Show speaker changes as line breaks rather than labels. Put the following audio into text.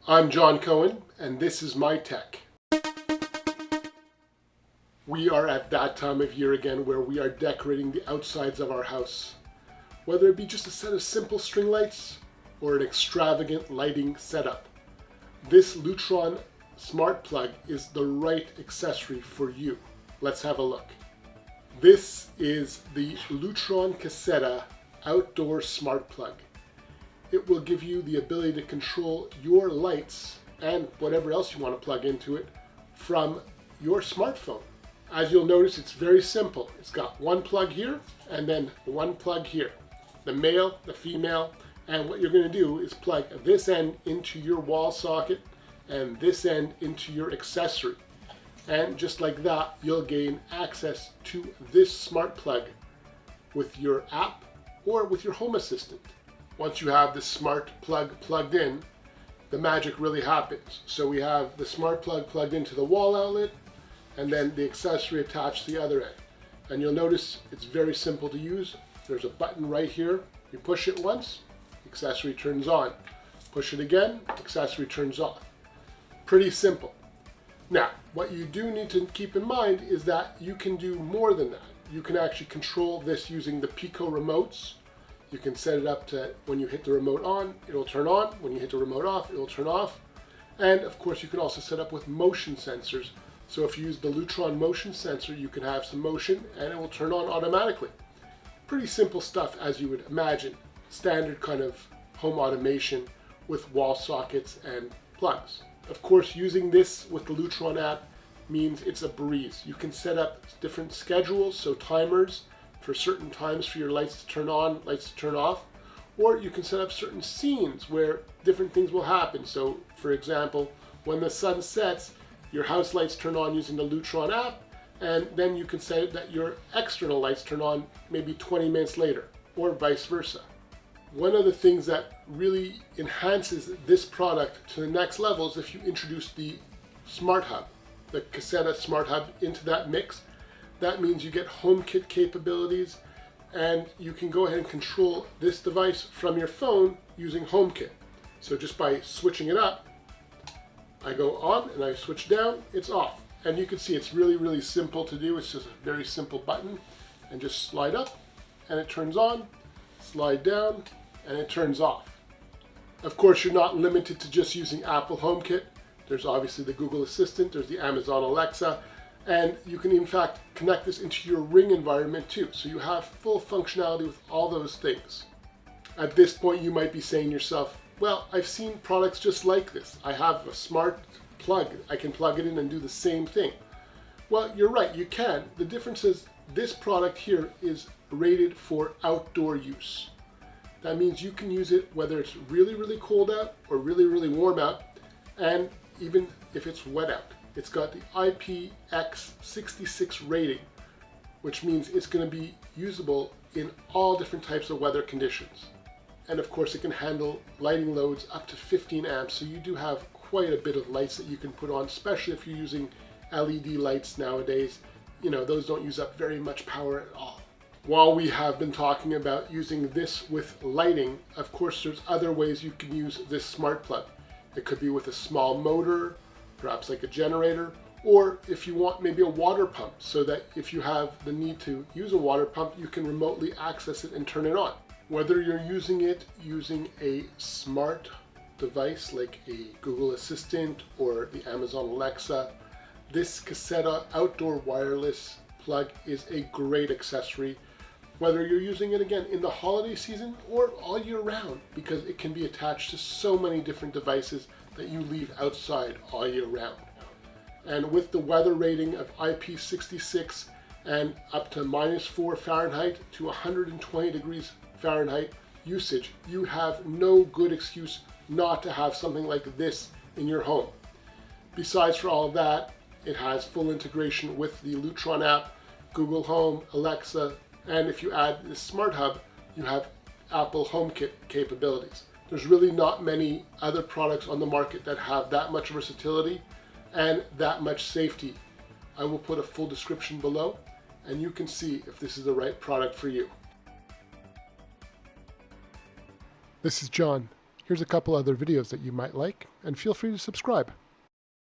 I'm John Cohen, and this is My Tech. We are at that time of year again where we are decorating the outsides of our house. Whether it be just a set of simple string lights or an extravagant lighting setup, this Lutron Smart Plug is the right accessory for you. Let's have a look. This is the Lutron Caseta Outdoor Smart Plug. It will give you the ability to control your lights and whatever else you want to plug into it from your smartphone. As you'll notice, it's very simple. It's got one plug here and then one plug here. The male, the female, and what you're going to do is plug this end into your wall socket and this end into your accessory. And just like that, you'll gain access to this smart plug with your app or with your home assistant. Once you have the smart plug plugged in, the magic really happens. So we have the smart plug plugged into the wall outlet and then the accessory attached to the other end. And you'll notice it's very simple to use. There's a button right here. You push it once, accessory turns on. Push it again, accessory turns off. Pretty simple. Now, what you do need to keep in mind is that you can do more than that. You can actually control this using the Pico remotes. You can set it up to when you hit the remote on, it'll turn on. When you hit the remote off, it'll turn off. And of course, you can also set up with motion sensors. So if you use the Lutron motion sensor, you can have some motion and it will turn on automatically. Pretty simple stuff as you would imagine. Standard kind of home automation with wall sockets and plugs. Of course, using this with the Lutron app means it's a breeze. You can set up different schedules, so timers for certain times for your lights to turn on, lights to turn off, or you can set up certain scenes where different things will happen. So for example, when the sun sets, your house lights turn on using the Lutron app, and then you can set that your external lights turn on maybe 20 minutes later, or vice versa. One of the things that really enhances this product to the next level is if you introduce the Smart Hub, the Caseta Smart Hub into that mix. That means you get HomeKit capabilities, and you can go ahead and control this device from your phone using HomeKit. So just by switching it up, I go on and I switch down, it's off. And you can see it's really, really simple to do. It's just a very simple button, and just slide up and it turns on, slide down and it turns off. Of course, you're not limited to just using Apple HomeKit. There's obviously the Google Assistant, there's the Amazon Alexa, and you can in fact connect this into your Ring environment too. So you have full functionality with all those things. At this point, you might be saying to yourself, well, I've seen products just like this. I have a smart plug. I can plug it in and do the same thing. Well, you're right, you can. The difference is this product here is rated for outdoor use. That means you can use it whether it's really, really cold out or really, really warm out, and even if it's wet out. It's got the IPX66 rating, which means it's going to be usable in all different types of weather conditions. And of course, it can handle lighting loads up to 15 amps, so you do have quite a bit of lights that you can put on, especially if you're using LED lights nowadays. You know, those don't use up very much power at all. While we have been talking about using this with lighting, of course, there's other ways you can use this smart plug. It could be with a small motor, perhaps like a generator, or if you want maybe a water pump, so that if you have the need to use a water pump, you can remotely access it and turn it on. Whether you're using it using a smart device like a Google Assistant or the Amazon Alexa, this Caseta Outdoor Wireless Plug is a great accessory, whether you're using it again in the holiday season or all year round, because it can be attached to so many different devices that you leave outside all year round. And with the weather rating of IP66 and up to -4 Fahrenheit to 120 degrees Fahrenheit usage, you have no good excuse not to have something like this in your home. Besides for all of that, it has full integration with the Lutron app, Google Home, Alexa, and if you add the Smart Hub, you have Apple HomeKit capabilities. There's really not many other products on the market that have that much versatility and that much safety. I will put a full description below, and you can see if this is the right product for you. This is John. Here's a couple other videos that you might like, and feel free to subscribe.